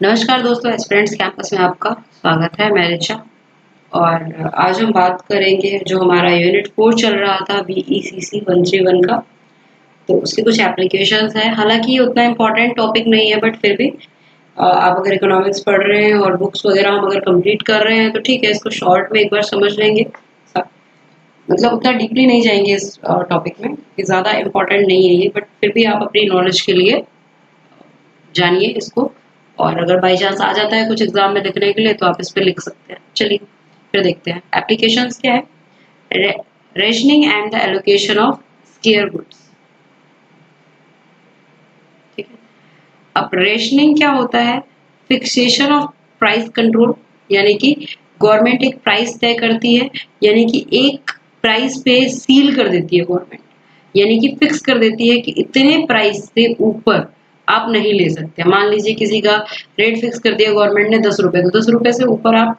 नमस्कार दोस्तों, aspirants campus में आपका स्वागत है। मैं रिचा और आज हम बात करेंगे जो हमारा यूनिट 4 चल रहा था BECC 131 का। तो उसके कुछ एप्लीकेशंस हैं। हालांकि ये उतना इम्पोर्टेंट टॉपिक नहीं है, बट फिर भी आप अगर इकोनॉमिक्स पढ़ रहे हैं और बुक्स वगैरह हम अगर कंप्लीट कर रहे हैं तो ठीक है, इसको शॉर्ट में एक बार समझ लेंगे। मतलब उतना डीपली नहीं जाएंगे इस टॉपिक में, कि ज़्यादा इम्पोर्टेंट नहीं है ये, बट फिर भी आप अपनी नॉलेज के लिए जानिए इसको। और अगर बाई चांस आ जाता है कुछ एग्जाम में लिखने के लिए तो आप इस पे लिख सकते हैं। चलिए फिर देखते हैं एप्लीकेशंस क्या है। Rationing and the allocation of square goods. ठीक है, अब रेशनिंग क्या होता है? फिक्सेशन ऑफ प्राइस कंट्रोल, यानी कि गवर्नमेंट एक प्राइस तय करती है, यानी कि एक प्राइस पे सील कर देती है गवर्नमेंट, यानी कि फिक्स कर देती है कि इतने प्राइस से ऊपर आप नहीं ले सकते। मान लीजिए किसी का रेट फिक्स कर दिया गवर्नमेंट ने 10 रुपए, तो 10 रुपए से ऊपर आप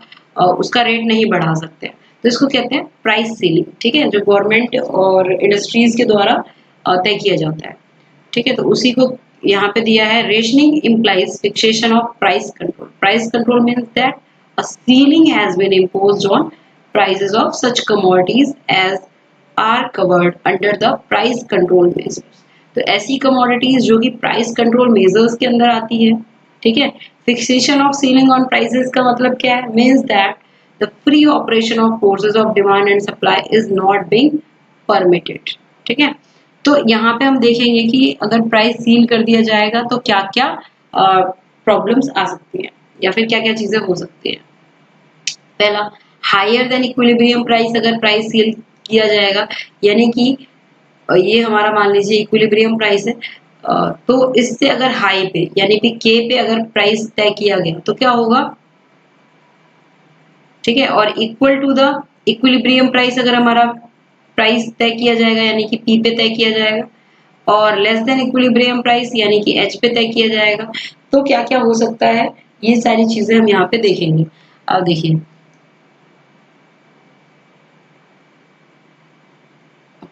उसका रेट नहीं बढ़ा सकते। तो इसको कहते हैं प्राइस सीलिंग। ठीक है, जो गवर्नमेंट और इंडस्ट्रीज के द्वारा तय किया जाता है। ठीक है, तो उसी को यहाँ पे दिया है। Rationing implies fixation of price control. Price control means that a ceiling has been imposed on prices of such commodities as are covered under the price control measures. तो ऐसी commodities जो कि price control measures के अंदर आती है। ठीक है, fixation of ceiling on prices का मतलब क्या है? Means that the free operation of forces of demand and supply is not being permitted. ठीक है, तो यहाँ पे हम देखेंगे कि अगर प्राइस सील कर दिया जाएगा तो क्या क्या प्रॉब्लम्स आ सकती हैं, या फिर क्या क्या चीजें हो सकती हैं। पहला, हायर देन इक्विलिब्रियम प्राइस। अगर प्राइस सील किया जाएगा, यानी कि ये हमारा मान लीजिए इक्विलिब्रियम प्राइस है, तो इससे अगर हाई पे यानी कि के पे अगर प्राइस तय किया गया तो क्या होगा? ठीक है, और equal to the equilibrium price अगर हमारा प्राइस तय किया जाएगा, यानी कि पी पे तय किया जाएगा, और लेस देन इक्विलिब्रियम प्राइस यानी कि एच पे तय किया जाएगा, तो क्या क्या हो सकता है, ये सारी चीजें हम यहाँ पे देखेंगे। अब देखिए,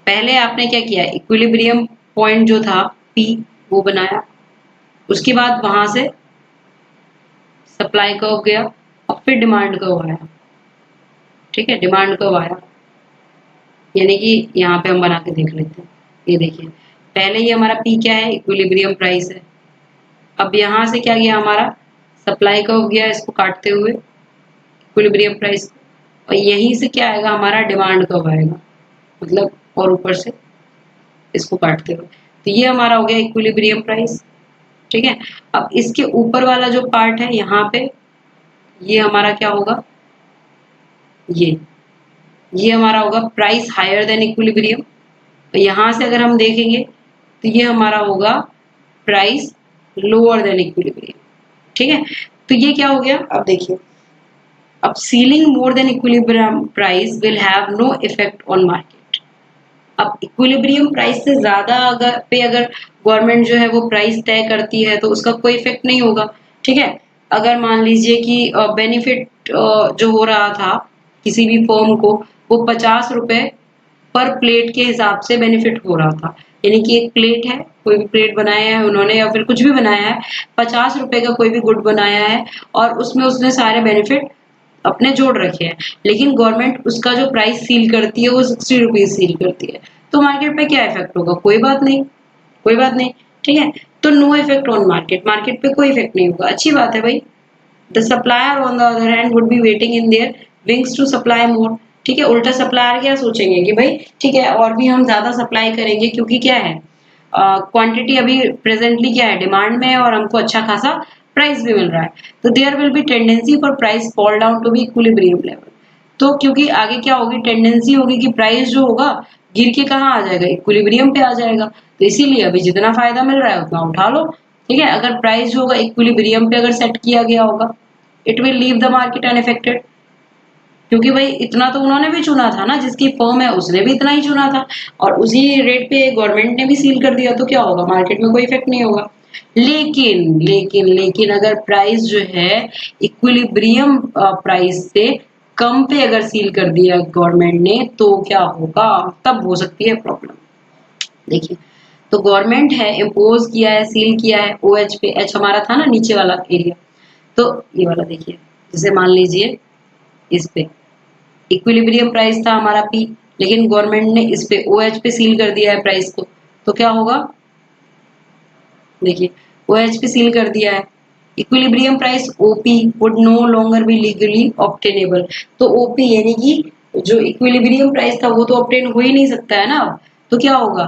पहले आपने क्या किया, इक्विलिब्रियम पॉइंट जो था पी वो बनाया, उसके बाद वहां से सप्लाई कर्व गया और फिर डिमांड कर्व आया। ठीक है, डिमांड कर्व आया, यानी कि यहाँ पे हम बना के देख लेते हैं। ये देखिए, पहले ये हमारा पी क्या है, इक्विलिब्रियम प्राइस है। अब यहाँ से क्या गया, हमारा सप्लाई कर्व गया इसको काटते हुए इक्विलिब्रियम प्राइस, और यहीं से क्या आएगा, हमारा डिमांड कर्व आएगा, मतलब और ऊपर से इसको काटते हुए। तो ये हमारा हो गया इक्विलिब्रियम प्राइस। ठीक है, अब इसके ऊपर वाला जो पार्ट है यहाँ पे, ये हमारा क्या होगा, ये हमारा होगा प्राइस हायर देन इक्विलिब्रियम। तो यहाँ से अगर हम देखेंगे तो ये हमारा होगा प्राइस लोअर देन इक्विलिब्रियम। ठीक है, तो ये क्या हो गया, अब देखिए, अब ceiling more than equilibrium price will have no effect on market. अब इक्विलिब्रियम प्राइस से ज्यादा अगर गवर्नमेंट जो है वो प्राइस तय करती है तो उसका कोई इफेक्ट नहीं होगा। ठीक है, अगर मान लीजिए कि बेनिफिट जो हो रहा था किसी भी फर्म को, वो 50 रुपए पर प्लेट के हिसाब से बेनिफिट हो रहा था, यानी कि एक प्लेट है, कोई भी प्लेट बनाया है उन्होंने या फिर कुछ भी बनाया है, 50 रुपए का कोई भी गुड बनाया है और उसमें उसने सारे बेनिफिट अपने जोड़ रखे हैं, लेकिन गवर्नमेंट उसका जो प्राइस सील करती है वो 60 रुपीज सील करती है, तो मार्केट पे क्या इफेक्ट होगा? कोई बात नहीं, कोई बात नहीं। ठीक है, तो no effect on market, market पे कोई इफेक्ट नहीं होगा। अच्छी बात है भाई। The supplier on the other hand would be waiting in their wings to supply more. ठीक है, उल्टा सप्लायर क्या सोचेंगे कि भाई ठीक है और भी हम ज्यादा सप्लाई करेंगे, क्योंकि क्या है, क्वांटिटी अभी प्रेजेंटली क्या है, डिमांड में है और हमको अच्छा खासा प्राइस भी मिल रहा है, तो there will be tendency for price fall down to be equilibrium level. तो क्योंकि आगे क्या होगी, टेंडेंसी होगी कि प्राइस जो होगा गिर के कहाँ आ जाएगा, इक्विलिब्रियम पे आ जाएगा। तो इसीलिए अभी जितना फायदा मिल रहा है उतना उठा लो। ठीक है, अगर प्राइस जो होगा इक्विलिब्रियम पे अगर सेट किया गया होगा, it will leave the market unaffected, क्योंकि भाई इतना तो उन्होंने भी चुना था ना, जिसकी फर्म है उसने भी इतना ही चुना था, और उसी रेट पे गवर्नमेंट ने भी सील कर दिया, तो क्या होगा, मार्केट में कोई इफेक्ट नहीं होगा। लेकिन लेकिन लेकिन अगर प्राइस जो है इक्विलिब्रियम प्राइस से कम पे अगर सील कर दिया गवर्नमेंट ने, तो क्या होगा, तब हो सकती है प्रॉब्लम। देखिए, तो गवर्नमेंट है इम्पोज किया है, सील किया है OH पे, एच हमारा था ना नीचे वाला एरिया, तो ये वाला देखिए, जैसे मान लीजिए इस पे इक्विलिब्रियम प्राइस था हमारा पी, लेकिन गवर्नमेंट ने इस पे OH पे सील कर दिया है प्राइस को, तो क्या होगा देखिए, OH पे सील कर दिया है, equilibrium price OP would no longer be legally obtainable. तो OP यानी कि जो इक्विलिब्रियम प्राइस था वो तो ऑब्टेन हो ही नहीं सकता है ना, तो क्या होगा,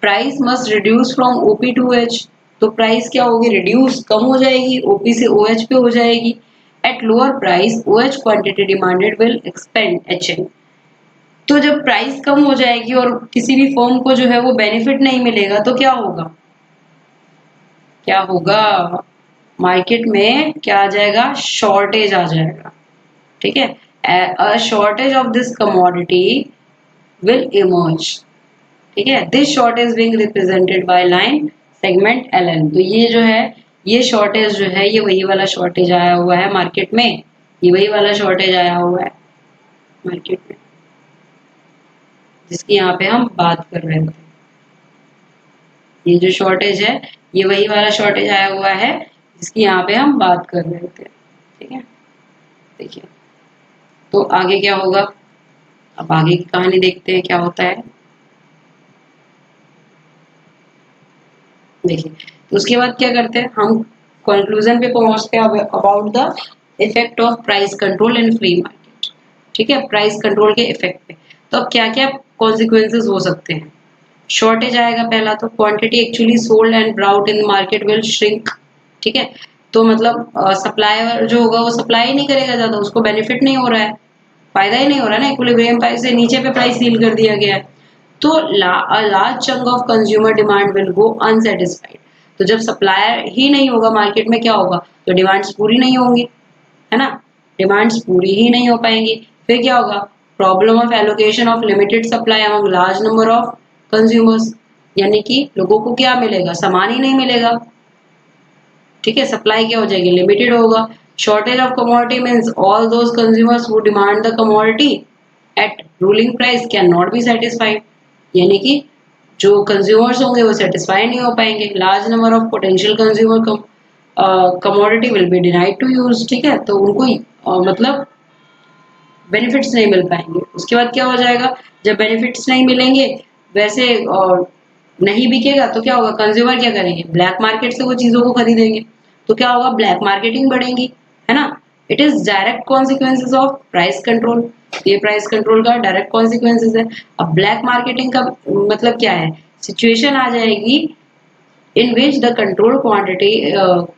price must reduce from OP to OH। तो प्राइस क्या होगी, रिड्यूस कम हो जाएगी, OP से OH पे हो जाएगी। At lower price OH quantity demanded will expand HN। तो जब प्राइस कम हो जाएगी और किसी भी फर्म को जो है वो बेनिफिट नहीं मिलेगा, तो क्या होगा, क्या होगा, मार्केट में क्या आ जाएगा, शॉर्टेज आ जाएगा। ठीक है, a shortage of this commodity will emerge. ठीक है, this shortage being represented by line segment LN। तो ये जो है, ये शॉर्टेज जो है, ये वही वाला शॉर्टेज आया हुआ है मार्केट में, ये वही वाला शॉर्टेज आया हुआ है मार्केट में जिसकी यहाँ पे हम बात कर रहे थे। ये जो शॉर्टेज है, ये वही वाला शॉर्टेज आया हुआ है जिसकी यहाँ पे हम बात कर रहे थे। ठीक है, देखिए तो आगे क्या होगा, अब आगे की कहानी देखते हैं क्या होता है। देखिए, तो उसके बाद क्या करते हैं हम, कंक्लूजन पे पहुंचते हैं about the effect of price control in free market. ठीक है, प्राइस कंट्रोल के इफेक्ट पे तो अब क्या क्या कॉन्सिक्वेंसेस हो सकते हैं। शॉर्टेज आएगा पहला, तो quantity actually sold and brought in market will shrink. ठीक है, तो मतलब सप्लायर जो होगा वो सप्लाई नहीं करेगा ज्यादा, उसको बेनिफिट नहीं हो रहा है, फायदा ही नहीं हो रहा है ना, इक्विलिब्रियम प्राइस से नीचे पे प्राइस सील कर दिया गया है। तो large chunk of consumer demand will go unsatisfied. तो जब सप्लायर ही नहीं होगा मार्केट में, क्या होगा, तो डिमांड्स पूरी नहीं होंगी, है ना, डिमांड्स पूरी ही नहीं हो पाएंगी। फिर क्या होगा, problem of allocation of limited supply among large number of consumers, यानी कि लोगों को क्या मिलेगा, सामान ही नहीं मिलेगा। ठीक है, सप्लाई क्या हो जाएगी, लिमिटेड होगा। Shortage of commodity means all those consumers who demand the commodity at ruling price can not be satisfied, यानी कि जो कंज्यूमर्स होंगे वो सेटिस्फाई नहीं हो पाएंगे। Large number of potential consumer commodity will be denied to use. ठीक है, तो उनको मतलब बेनिफिट्स नहीं मिल पाएंगे। उसके बाद क्या हो जाएगा, जब बेनिफिट्स नहीं मिलेंगे, वैसे नहीं बिकेगा, तो क्या होगा, कंज्यूमर क्या करेंगे, ब्लैक मार्केट से वो चीजों को खरीदेंगे, तो क्या होगा, ब्लैक मार्केटिंग बढ़ेगी, है ना। It is direct consequences of price control, ये प्राइस कंट्रोल का डायरेक्ट कॉन्सिक्वेंसेज है। अब ब्लैक मार्केटिंग का मतलब क्या है, सिचुएशन आ जाएगी in which the controlled quantity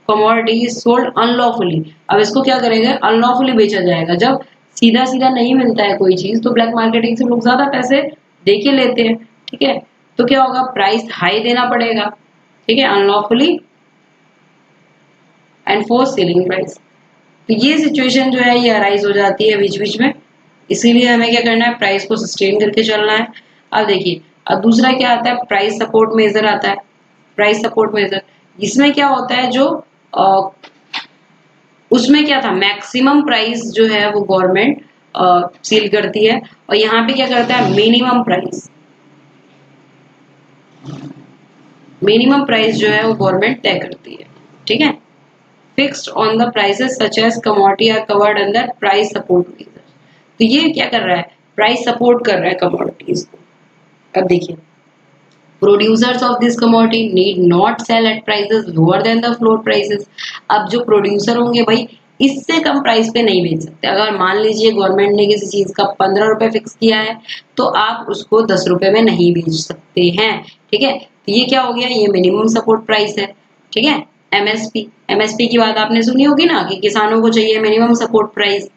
commodity is sold unlawfully। अब इसको क्या करेंगे, अनलॉफुली बेचा जाएगा। जब सीधा सीधा नहीं मिलता है कोई चीज, तो ब्लैक मार्केटिंग से लोग ज्यादा पैसे दे के लेते हैं। ठीक है, तो क्या होगा, प्राइस हाई देना पड़ेगा। ठीक है, unlawfully and force selling price. तो ये सिचुएशन जो है ये अराइज हो जाती है बीच बीच में, इसीलिए हमें क्या करना है, प्राइस को सस्टेन करके चलना है। अब देखिए, अब दूसरा क्या आता है, प्राइस सपोर्ट मेजर आता है। प्राइस सपोर्ट मेजर, इसमें क्या होता है, जो उसमें क्या था, मैक्सिमम प्राइस जो है वो गवर्नमेंट सील करती है, और यहाँ पे क्या करता है, मिनिमम प्राइस, मिनिमम प्राइस जो है वो गवर्नमेंट तय करती है। ठीक है, fixed on the prices such as commodity are covered under price support measure. तो ये क्या कर रहा है, प्राइस सपोर्ट कर रहा है कमोडिटीज को। अब देखिए, producers of this commodity need not sell at prices lower than the floor prices. अब जो प्रोड्यूसर होंगे भाई, इससे कम प्राइस पे नहीं बेच सकते। अगर मान लीजिए गवर्नमेंट ने किसी चीज का 15 रुपए फिक्स किया है, तो आप उसको 10 रुपए में नहीं बेच सकते हैं। ठीक है, तो ये क्या हो गया, ये मिनिमम सपोर्ट प्राइस है। ठीक है, एमएसपी, एमएसपी की बात आपने सुनी होगी ना, कि किसानों को चाहिए मिनिमम सपोर्ट प्राइस,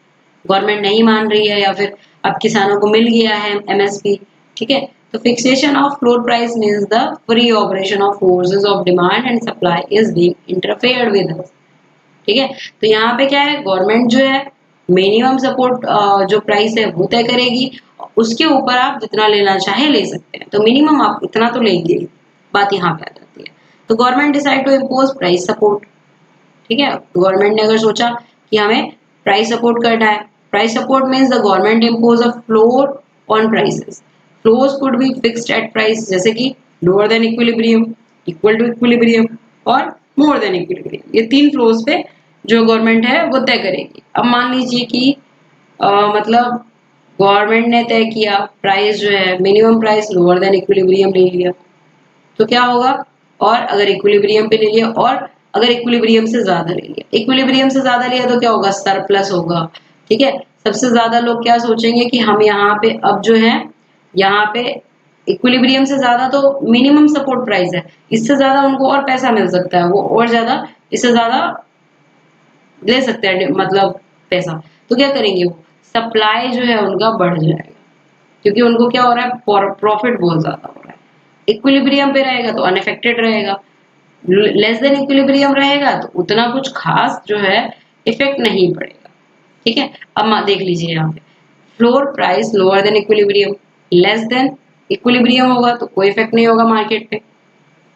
गवर्नमेंट नहीं मान रही है, या फिर अब किसानों को मिल गया है एमएसपी। ठीक है, तो fixation of floor price means the free operation of forces of demand and supply is being interfered with. ठीक है, तो यहाँ पे क्या है, गवर्नमेंट जो है मिनिमम सपोर्ट जो प्राइस है वो तय करेगी, उसके ऊपर आप जितना लेना चाहे ले सकते हैं, तो मिनिमम आप इतना तो लेंगे। बात यहाँ पे आ जाती है। तो government decide to impose price support. ठीक है, गवर्नमेंट ने अगर सोचा कि हमें प्राइस सपोर्ट करना है, price support means the government impose a floor on prices. Floors could be fixed at price, जैसे कि lower than equilibrium, equal to equilibrium और मोर देन इक्विलिब्रियम। ये तीन फ्लोर्स पे जो गवर्नमेंट है वो तय करेगी। अब मान लीजिए कि मतलब गवर्नमेंट ने तय किया प्राइस जो है minimum price lower than equilibrium ले लिया तो क्या होगा, और अगर इक्विलिब्रियम पे ले लिया और अगर इक्विलिब्रियम से ज्यादा ले लिया, इक्विलिब्रियम से ज्यादा लिया तो क्या होगा, सरप्लस होगा। ठीक है, सबसे ज्यादा लोग क्या सोचेंगे कि हम यहाँ पे अब जो है यहाँ पे इक्विलिब्रियम से ज्यादा तो मिनिमम सपोर्ट प्राइस है, इससे ज्यादा उनको और पैसा मिल सकता है, वो और ज्यादा इससे ज्यादा ले सकते हैं मतलब पैसा। तो क्या करेंगे वो, सप्लाई जो है उनका बढ़ जाएगा क्योंकि उनको क्या हो रहा है, प्रॉफिट बहुत ज्यादा हो रहा है। इक्विलिब्रियम पे रहेगा तो अनअफेक्टेड रहेगा, लेस देन इक्विलिब्रियम रहेगा तो उतना कुछ खास जो है इफेक्ट नहीं पड़ेगा। ठीक है, अब देख लीजिए यहाँ पे floor price lower than equilibrium, less than equilibrium होगा तो कोई इफेक्ट नहीं होगा मार्केट पे,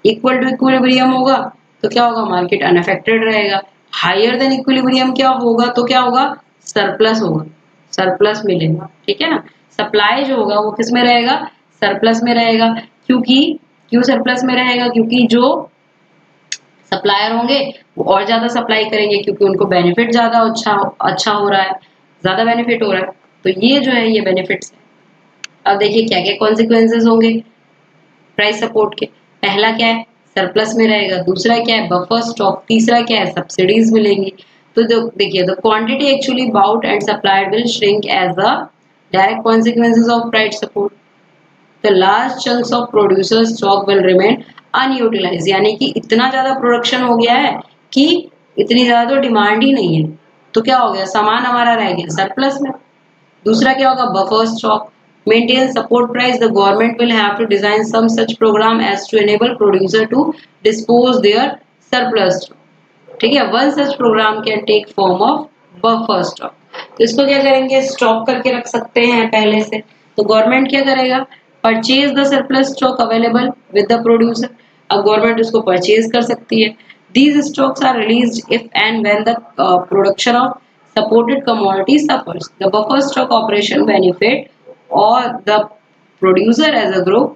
इक्वल टू इक्विलिब्रियम होगा तो क्या होगा, मार्केट अनअफेक्टेड रहेगा। हायर देन इक्विलिब्रियम क्या होगा, तो क्या होगा, सरप्लस होगा, सरप्लस मिलेगा। ठीक है ना, सप्लाई जो होगा वो किस में रहेगा, सरप्लस में रहेगा। क्योंकि क्यों सरप्लस में रहेगा, क्योंकि जो सप्लायर होंगे वो और ज्यादा सप्लाई करेंगे क्योंकि उनको बेनिफिट ज्यादा अच्छा हो रहा है, ज्यादा बेनिफिट हो रहा है। तो ये जो है ये बेनिफिट्स है। अब देखिए क्या क्या कॉन्सिक्वेंसेस होंगे प्राइस सपोर्ट के। पहला क्या है, सरप्लस में रहेगा, दूसरा क्या है, बफर स्टॉक, तीसरा क्या है, सब्सिडीज मिलेंगी। तो देखिए the quantity actually bought and supplied will shrink as the direct consequences of price support. The large chunks of producer stock will remain unutilise, यानी कि इतना ज्यादा प्रोडक्शन हो गया है कि इतनी ज्यादा तो डिमांड ही नहीं है, तो क्या हो गया, सामान हमारा रह गया सरप्लस में। दूसरा क्या होगा, buffer stock, maintain support price, the government will have to design some such program as to enable producer to dispose their surplus stock. ठीक है, one such program can take form of buffer stock. तो इसको क्या करेंगे, stock करके रख सकते हैं पहले से। तो गवर्नमेंट क्या करेगा, purchase the surplus stock available with the producer. अब गवर्नमेंट उसको परचेज कर सकती है। These stocks are released if and when the production of supported commodity suffers. The buffer stock operation benefit or the producer as a group,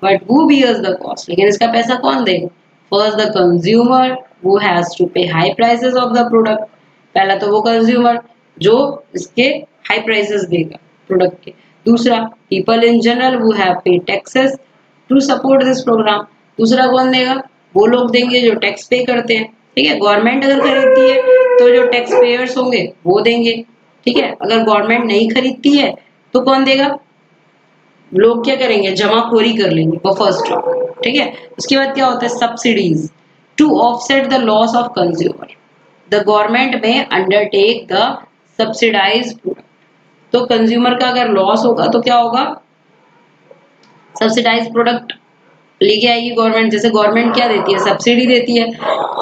but who bears the cost? लेकिन इसका पैसा कौन देगा, first the consumer who has to pay high prices of the product। पहला तो वो consumer जो इसके हाई प्राइसेस देगा प्रोडक्ट के। दूसरा people in general who have paid taxes to support this program। दूसरा कौन देगा, वो लोग देंगे जो टैक्स पे करते हैं। ठीक है, गवर्नमेंट अगर खरीदती है तो जो टैक्स पेयर्स होंगे वो देंगे। ठीक है, अगर गवर्नमेंट नहीं खरीदती है तो कौन देगा, लोग क्या करेंगे, जमाखोरी कर लेंगे, बफर स्टॉक। ठीक है, उसके बाद क्या होता है, subsidies to offset the loss of consumer, the government may undertake the subsidise product. तो कंज्यूमर का अगर लॉस होगा तो क्या होगा, सब्सिडाइज प्रोडक्ट लेके आएगी गवर्नमेंट। जैसे गवर्नमेंट क्या देती है, सब्सिडी देती है।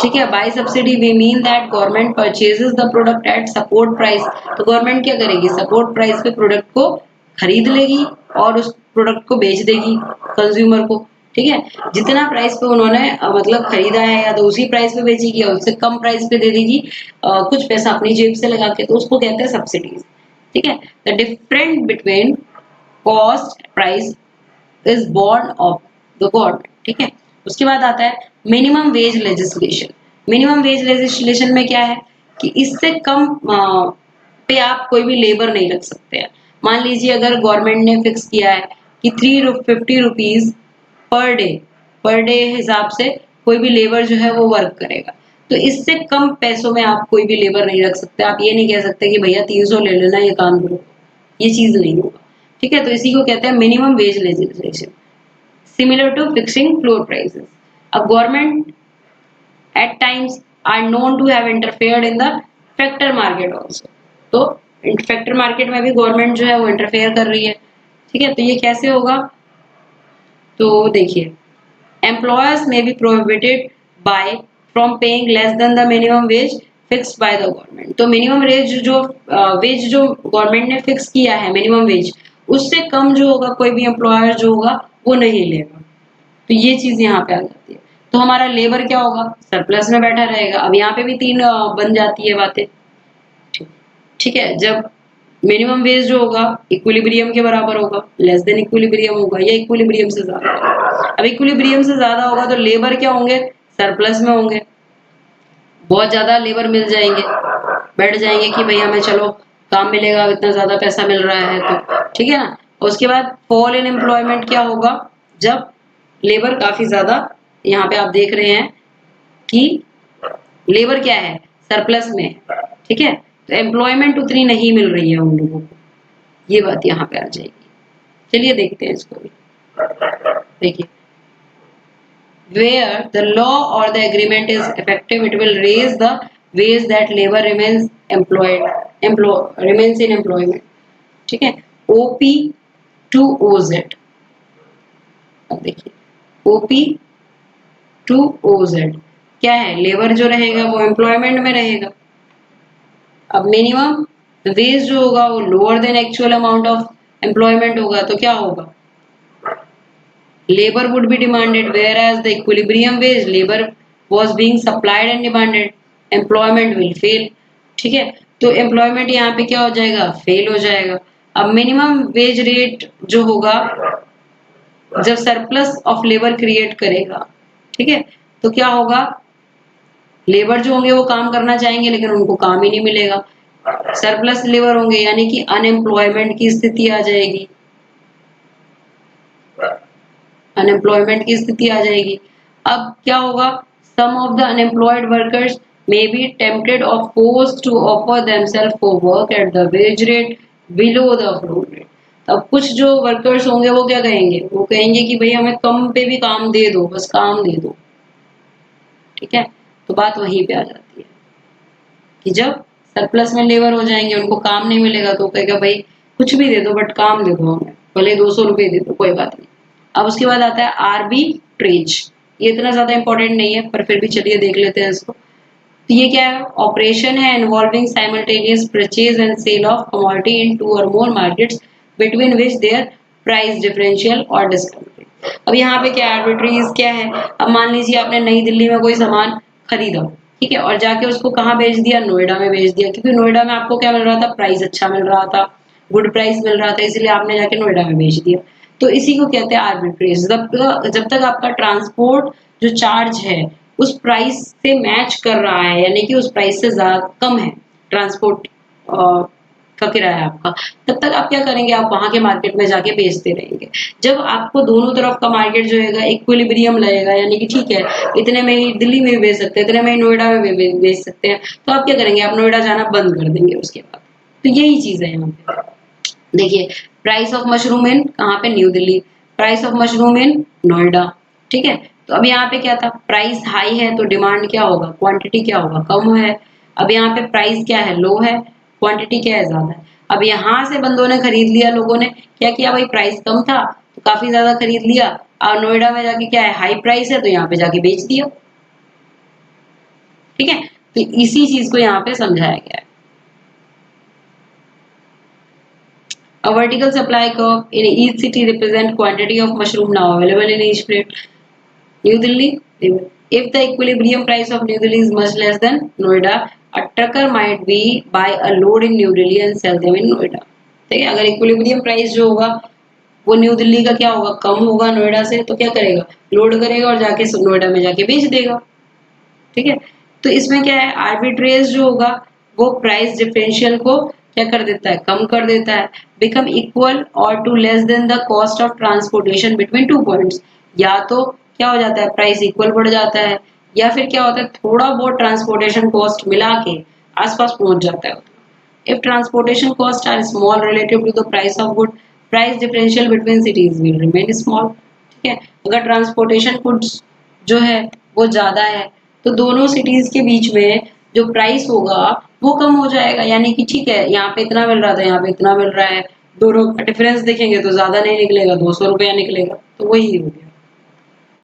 ठीक है, by subsidy we mean that government purchases the product at support price. तो गवर्नमेंट क्या करेगी, सपोर्ट प्राइस पे प्रोडक्ट को खरीद लेगी और उस प्रोडक्ट को बेच देगी कंज्यूमर को। ठीक है, जितना प्राइस पे उन्होंने मतलब खरीदा है या तो उसी प्राइस पे बेचेगी या उससे कम प्राइस पे दे देगी, कुछ पैसा अपनी जेब से लगा के, तो उसको कहते हैं सब्सिडीज। ठीक है, the different between cost price is born of the government. ठीक है, उसके बाद आता है minimum wage legislation. Minimum wage legislation में क्या है कि इससे कम पे आप कोई भी लेबर नहीं रख सकते हैं। मान लीजिए अगर गवर्नमेंट ने फिक्स किया है कि 350 रुपीज पर डे हिसाब से कोई भी लेबर जो है वो वर्क करेगा, तो इससे कम पैसों में आप कोई भी लेबर नहीं रख सकते। आप ये नहीं कह सकते कि भैया 300 ले लेना ये काम करो, ये चीज नहीं होगा। ठीक है, तो इसी को कहते हैं minimum wage legislation, similar to fixing floor prices. A government at times are known to have interfered in the factor market also. तो फैक्टर मार्केट में भी गवर्नमेंट जो है वो इंटरफेयर कर रही है। ठीक है, तो ये कैसे होगा, तो देखिए employers may be prohibited by from paying less than the minimum wage fixed by the government. तो मिनिमम वेज जो गवर्नमेंट ने फिक्स किया है मिनिमम वेज, उससे कम जो होगा कोई भी एम्प्लॉयर जो होगा वो नहीं लेगा। तो ये चीज यहाँ पे आ जाती है। तो हमारा लेबर क्या होगा, सरप्लस में बैठा रहेगा। अब यहाँ पे भी तीन बन जाती है बातें। ठीक है, जब मिनिमम वेज जो होगा इक्विलिब्रियम के बराबर होगा, लेस देन इक्विलिब्रियम होगा या इक्विलिब्रियम से ज्यादा होगा। अब इक्विलिब्रियम से ज्यादा होगा तो लेबर क्या होंगे, सरप्लस में होंगे। बहुत ज्यादा लेबर मिल जाएंगे, बैठ जाएंगे कि भाई हमें चलो काम मिलेगा, इतना ज्यादा पैसा मिल रहा है तो ठीक है ना। उसके बाद फॉल इन एम्प्लॉयमेंट क्या होगा, जब लेबर काफी ज्यादा, यहाँ पे आप देख रहे हैं कि लेबर क्या है, सरप्लस में, ठीक है, तो एम्प्लॉयमेंट उतनी नहीं मिल रही है उन लोगों को, ये बात यहाँ पे आ जाएगी। चलिए देखते हैं इसको भी। देखिए, where the law or the agreement is effective, it will raise the wage that labor remains remains in employment, ठीक है। OP to OZ, अब देखिए OP to OZ क्या है, लेबर जो रहेगा वो एम्प्लॉयमेंट में रहेगा। अब मिनिमम वेज जो होगा वो lower than actual amount of employment होगा, तो क्या होगा, labor would be demanded, whereas the equilibrium wage labor was being supplied and demanded, employment will fail, ठीक है। तो एम्प्लॉयमेंट यहाँ पे क्या हो जाएगा, फेल हो जाएगा। अब मिनिमम वेज रेट जो होगा जब सरप्लस ऑफ लेबर क्रिएट करेगा, ठीक है, तो क्या होगा, लेबर जो होंगे वो काम करना चाहेंगे लेकिन उनको काम ही नहीं मिलेगा, सरप्लस लेबर होंगे यानी कि अनएम्प्लॉयमेंट की स्थिति आ जाएगी, अनएम्प्लॉयमेंट की स्थिति आ जाएगी। अब क्या होगा, some of the unemployed workers may be tempted और forced to offer themselves for work at the wage rate below the floor rate. अब कुछ जो वर्कर्स होंगे वो क्या कहेंगे, वो कहेंगे कि भाई हमें कम पे भी काम दे दो, बस काम दे दो, ठीक है। तो बात वहीं पे आ जाती है कि जब सरप्लस में लेबर हो जाएंगे, उनको काम नहीं मिलेगा, तो कहेगा भाई कुछ भी दे दो बट काम दे दो हमें, भले 200 रुपये दे दो, कोई बात नहीं। अब उसके बाद आता है आर्बिट्रेज, ये इतना ज्यादा इंपॉर्टेंट नहीं है पर फिर भी चलिए देख लेते हैं इसको। तो ये क्या है, ऑपरेशन है involving simultaneous purchase and sale of commodity in 2 or more markets between which their price differential or discount. अब यहाँ पे क्या आर्बिट्रेज क्या है, अब मान लीजिए आपने नई दिल्ली में कोई सामान खरीदा, ठीक है, और जाके उसको कहाँ बेच दिया, नोएडा में बेच दिया, क्योंकि नोएडा में आपको क्या मिल रहा था, प्राइस अच्छा मिल रहा था, गुड प्राइस मिल रहा था, इसलिए आपने जाके नोएडा में बेच दिया। तो इसी को कहते हैं आर्बिट्रेज। जब तक आपका ट्रांसपोर्ट जो चार्ज है उस प्राइस से मैच कर रहा है, यानी कि उस प्राइस से ज्यादा कम है ट्रांसपोर्ट का किराया आपका, तब तक आप क्या करेंगे, आप वहां के मार्केट में जाके बेचते रहेंगे। जब आपको दोनों तरफ का मार्केट जो है इक्विलिब्रियम लगेगा, यानी कि ठीक है इतने में ही दिल्ली में भी बेच सकते हैं, इतने में ही नोएडा में भी बेच सकते हैं, तो आप क्या करेंगे, आप नोएडा जाना बंद कर देंगे उसके बाद। तो यही चीज है यहाँ पे। देखिए, प्राइस ऑफ मशरूम इन कहाँ पे, New Delhi, price of mushroom in Noida, ठीक है। तो अब यहाँ पे क्या था, प्राइस हाई है तो डिमांड क्या होगा, क्वांटिटी क्या होगा, कम है। अब यहाँ पे प्राइस क्या है, लो है, क्वांटिटी क्या है, ज्यादा है। अब यहाँ से बंदों ने खरीद लिया, लोगों ने क्या किया, भाई प्राइस कम था तो काफी ज्यादा खरीद लिया, और नोएडा में जाके क्या है, हाई प्राइस है तो यहाँ पे जाके बेच दिया, ठीक है। तो इसी चीज को यहाँ पे समझाया गया है। A vertical supply curve in each city represent quantity of mushroom now available in each plate. New Delhi, if the equilibrium price of New Delhi is much less than Noida, a trucker might be buy a load in New Delhi and sell them in Noida. ठीक है, अगर equilibrium price जो होगा वो new Delhi का क्या होगा, कम होगा नोएडा से, तो क्या करेगा, लोड करेगा और जाके नोएडा में जाके बेच देगा, ठीक है। तो इसमें क्या है, आर्बिट्रेज जो होगा वो प्राइस डिफरेंशियल को क्या कर देता है, कम कर देता है, बिकम इक्वल और to less than the cost of transportation between 2 points. या तो क्या हो जाता है, प्राइस इक्वल बढ़ जाता है, या फिर क्या होता है, थोड़ा बहुत ट्रांसपोर्टेशन कॉस्ट मिला के आसपास पहुंच जाता है। If transportation cost are small relative to the price of good, price differential between cities will remain small, ठीक है। अगर ट्रांसपोर्टेशन गुड्स जो है वो ज्यादा है तो दोनों सिटीज के बीच में जो प्राइस होगा वो कम हो जाएगा, यानी कि ठीक है यहाँ पे इतना मिल रहा था, यहाँ पे इतना मिल रहा है, दोनों का डिफरेंस देखेंगे तो ज्यादा नहीं निकलेगा, 200 रुपया निकलेगा, तो वही हो गया।